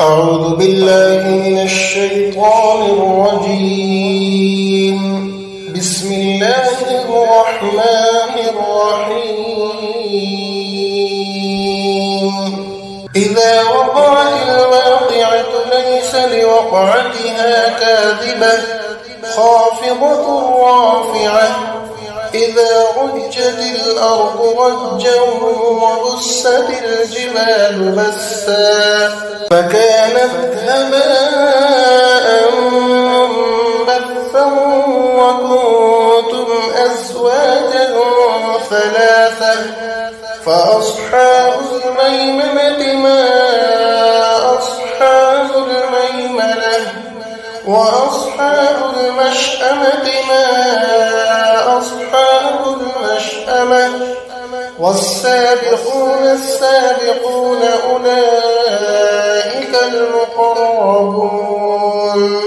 أعوذ بالله من الشيطان الرجيم. بسم الله الرحمن الرحيم. إذا وقعت الواقعة ليس لوقعتها كاذبة خافضة رافعة إذا رجت الأرض رجا وبست الجبال بسا فكانت هباء منبثا وكنتم أزواجا ثلاثة فأصحاب الميمنة ما أصحاب الميمنة وأصحاب المشأمة ما أصحاب المشأمة والسابقون السابقون أولئك المقربون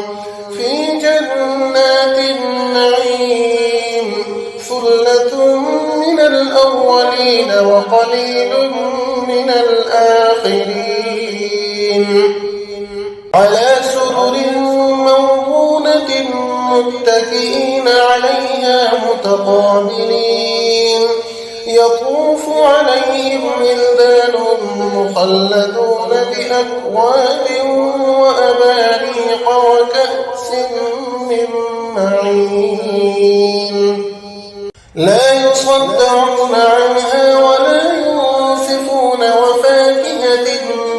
في جنات النعيم ثلة من الأولين وقليل من الآخرين على سرر موضونة متكئين عليها متقابلين يطوف عليهم ولدان مخلدون بأكواب وأباريق وكأس من معين لا يصدعون عنها ولا ينصفون وفاكهة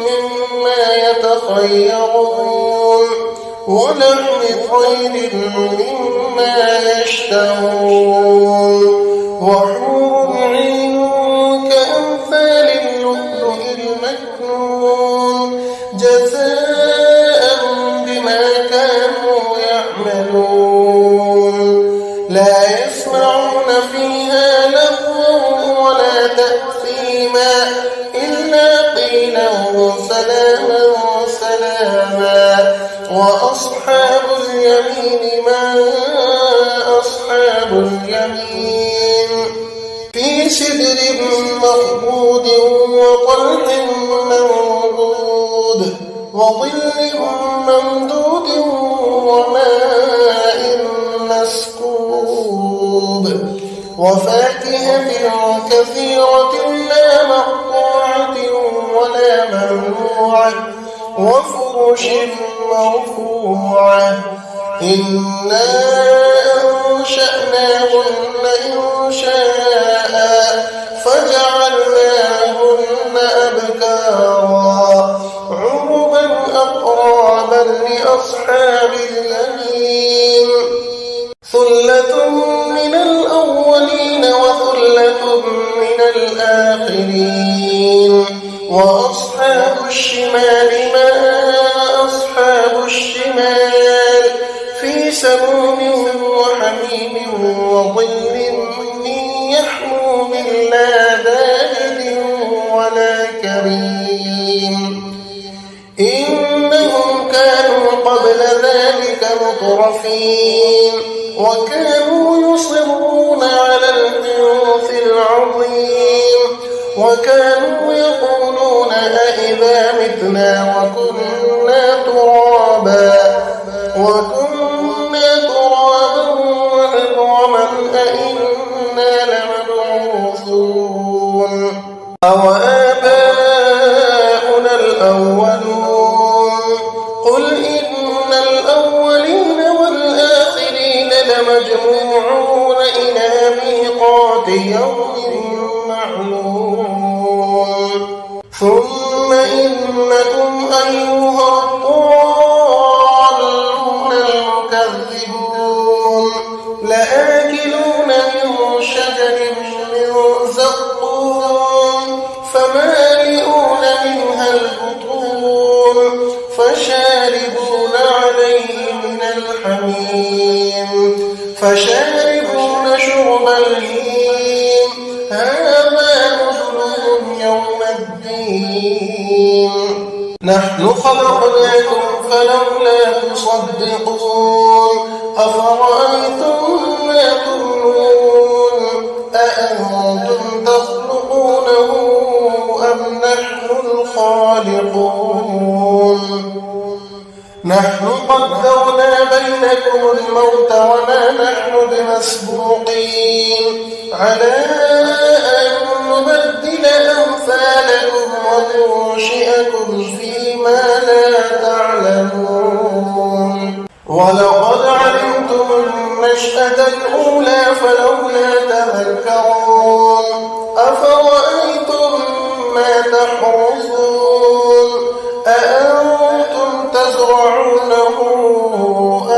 مما يتخيرون ولحم طير مما يشتهون وحور عين كأمثال اللؤلؤ المكنون جزاء بما كانوا يعملون لا يسمعون فيها لغوا ولا تأثيما إلا قيلا سلاما سلاما وأصحاب اليمين ما أصحاب اليمين في سدر مخضود وطلح منضود وظل ممدود وماء مسكوب وفاكهة كثيرة لا مقطوعة ولا ممنوعة وفرش مرفوعة إنا أنشأناهن إنشاء فجعلناهن أبكارا عربا أترابا لأصحاب اليمين ثلة من الأولين وثلة من الآخرين وأصحاب الشمال ما أصحاب الشمال في سموم وحميم وظل من يحموم لا بارد ولا كريم إنهم كانوا قبل ذلك مترفين وكانوا يصرون على الحنث العظيم وكانوا يقولون أئذا متنا وكنا ترابا وعظاما أئنا لمبعوثون أوآباؤنا الأولون قل إن الأولين والآخرين لمجموعون إلى ميقات يوم معلوم ثم إنكم أيها الضالون المكذبون لآكلون من شجر من زقوم فمالئون منها البطون فشاربون عليه من الحميم فشاربون شرب الهيم هذا نزلهم يوم الدين نحن خلقناكم فلولا تصدقون أفرأيتم ما تمنون أأنتم تخلقونه أم نحن الخالقون نحن قدرنا بينكم الموت وما نحن بمسبوقين على أن نبدل أمثالكم وننشئكم فيما لا تعلمون ولقد علمتم النشأة الأولى فلولا تذكرون أفرأيتم ما تحرثون أأنتم تزرعونه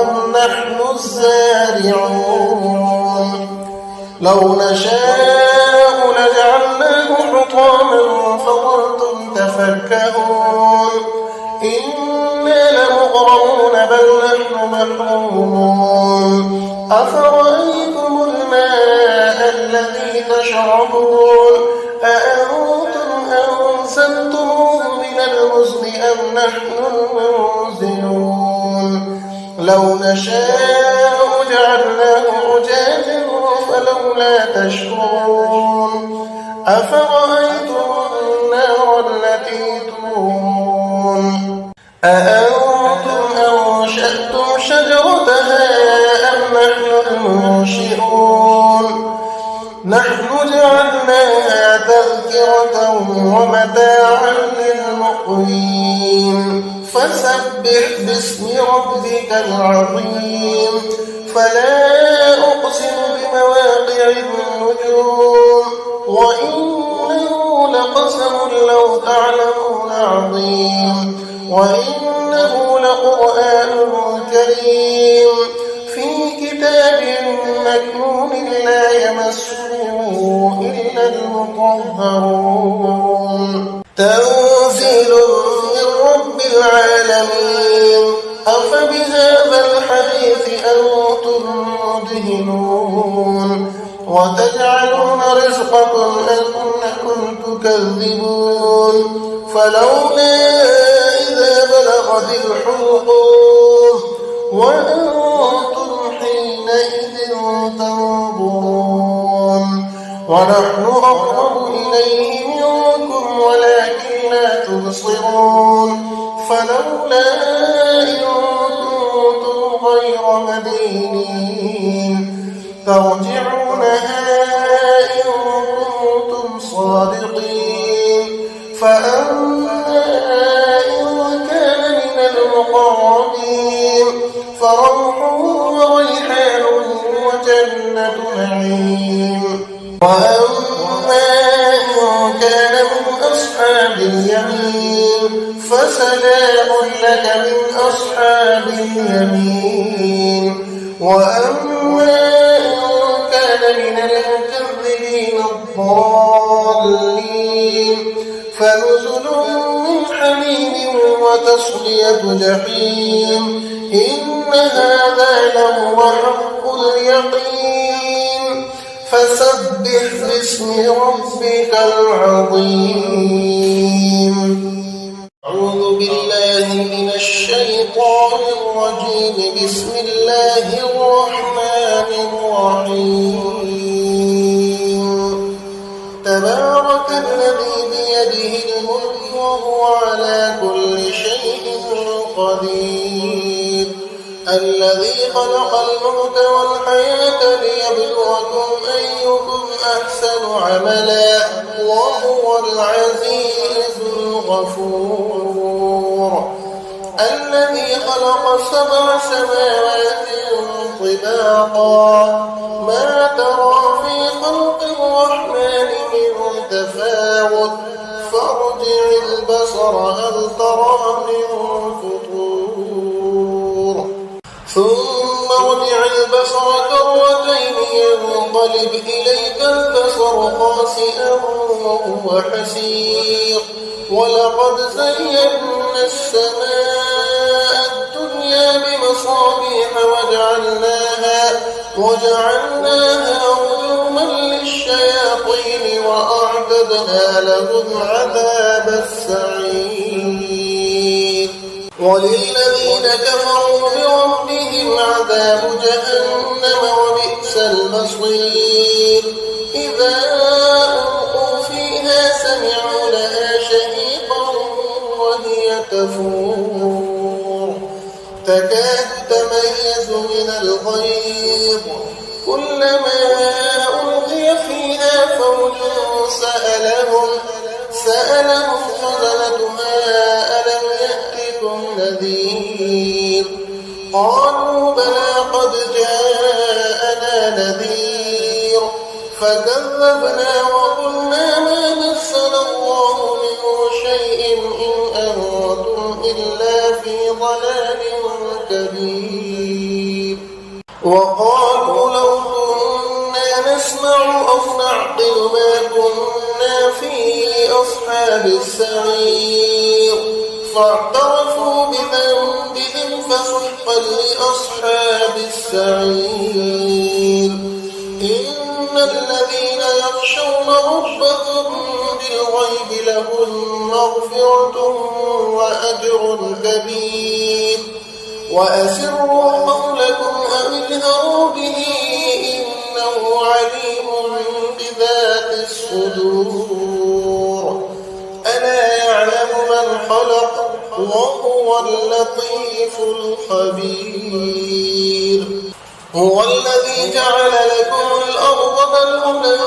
أم نحن الزارعون لو نشاء لجعلناه حطاما فظلتم تفكهون إنا لمغرمون بل نحن محرومون أفرأيتم الماء الذي تشربون أأنتم أنزلتموه من المزن أم نحن المنزلون لو نشاء جعلناه أجاجا فلولا تشكرون أفرأيتم النار التي تورون أأنتم أنشأتم شجرتها أم نحن المنشئون نحن جعلناها تذكرة ومتاعا للمقوين فسبح باسم ربك العظيم فلا أقسم بمواقع النجوم وإنه لقسم لو تعلمون عظيم وإنه لقرآن كريم في كتاب مكنون لا يمسه إلا المطهرون تنزيل من رب العالمين أفبهذا الحديث أنتم مدهنون وتجعلون رزقكم أنكم تكذبون فلولا إذا بلغت الحلقوم وأنتم حينئذ تنظرون ونحن أقرب إليه منكم ولكن لا تبصرون فلولا إن كنتم غير مدينين ترجعونها إن كنتم صادقين فأما إن كان من المقربين فروح وريحان وجنة نعيم وأما إن كان من أصحاب اليمين فسلام لك من أصحاب اليمين وأما إن كان من المكذبين الضالين فنزل من حميم وتصلية جحيم إن هذا لهو حق اليقين فسبح باسم ربك العظيم أعوذ بالله من الشيطان الرجيم بسم الله الرحمن الرحيم تبارك الذي بيده الملك وهو على كل شيء قدير الذي خلق الموت والحياة ليبلوكم أيكم أحسن عملا وهو العزيز الغفور الذي خلق 7 سماوات طباقا ما ترى في خلق الرحمن من تفاوت فارجع البصر هل ترى من فطور ثم ارجع البصر كرتين ينقلب إليك البصر خاسئا وهو حسير ولقد زينا السماء الدنيا بمصابيح وجعلناها رجوما للشياطين وأعتدنا لهم عذاب السعير وللذين كفروا بربهم عذاب جهنم وبئس المصير إذا ألقوا فيها سمعوا لها شهيقا وهي تفور تكاد تميز من الغيظ كلما ألقي فيها فوج سألهم خزنتها ألم يأتكم نذير قالوا بلى قد جاءنا نذير فكذبنا وقلنا ما نزل الله من شيء إن أنتم إلا في ضلال كبير وقالوا لو كنا نسمع أو نعقل ما كنا في أصحاب السعير فاعترفوا بذنبهم فسحقا لأصحاب السعير إن الذين يخشون ربهم بالغيب لهم مغفرة وأجر كبير وأسروا قولكم أو اجهروا به إنه عليم بذات الصدور ألا يعلم من خلق وهو اللطيف الخبير هو الذي جعل لكم الأرض ذلولا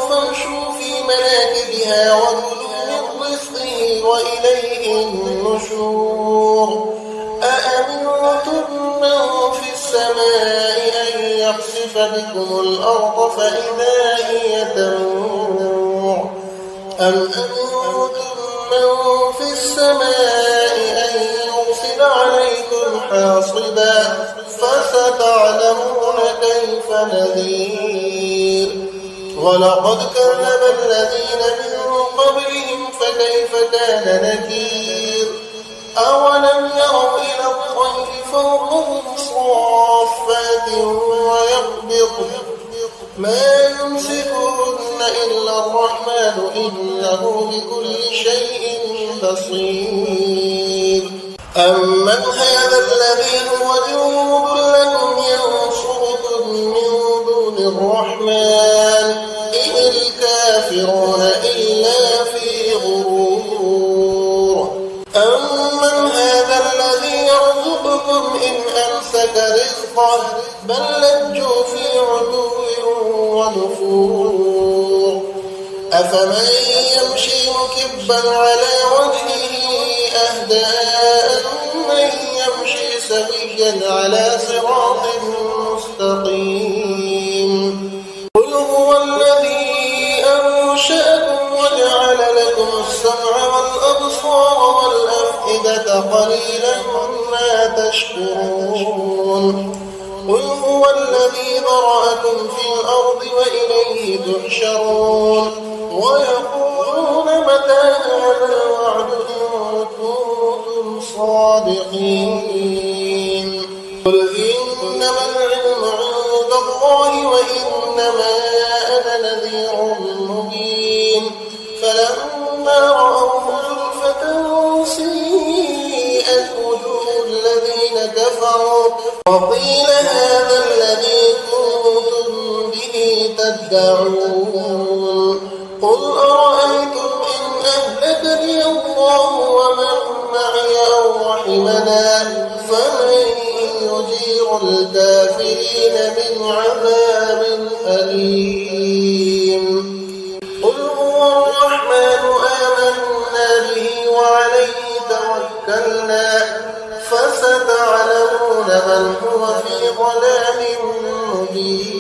فامشوا في مناكبها وكلوا من رزقه وإليه النشور أأمنتم من في السماء أن يخسف بكم الأرض فإذا هي تمور أم أمنتم من في السماء أن يرسل عليكم حاصبا فستعلمون كيف نذير ولقد كذب الذين من قبلهم فكيف كان نكير أولم يروا إلى الطير فوقهم صافات ويقبضن ما يمسكهن إلا الرحمن إنه بكل شيء بصير أمن هذا الذي هو جند لكم ينصركم من دون الرحمن إن الكافرون إلا في غرور أمن هذا الذي يرزقكم إن أمسك رزقه بل لجوا في عتو ونفور أفمن يمشي مكبا على وجهه أهدى أمن يمشي سويا على صراط مستقيم قل هو الذي أنشأكم وجعل لكم السمع والأبصار والأفئدة قليلا ما تشكرون قل هو الذي ذرأكم في الأرض وإليه تحشرون ويقولون متى هذا الوعد إن كنتم صادقين قل إنما العلم عند الله وإنما أنا نذير مبين فلما رأوه زلفة سيئت وجوه الذين كفروا وقيل هذا الذي كنتم به تدعون قل أرأيتم إن أهلكني الله ومن معي أو رحمنا فمن يجير الكافرين من عذاب أليم قل هو الرحمن آمنا به وعليه توكلنا فستعلمون من هو في ضلال مبين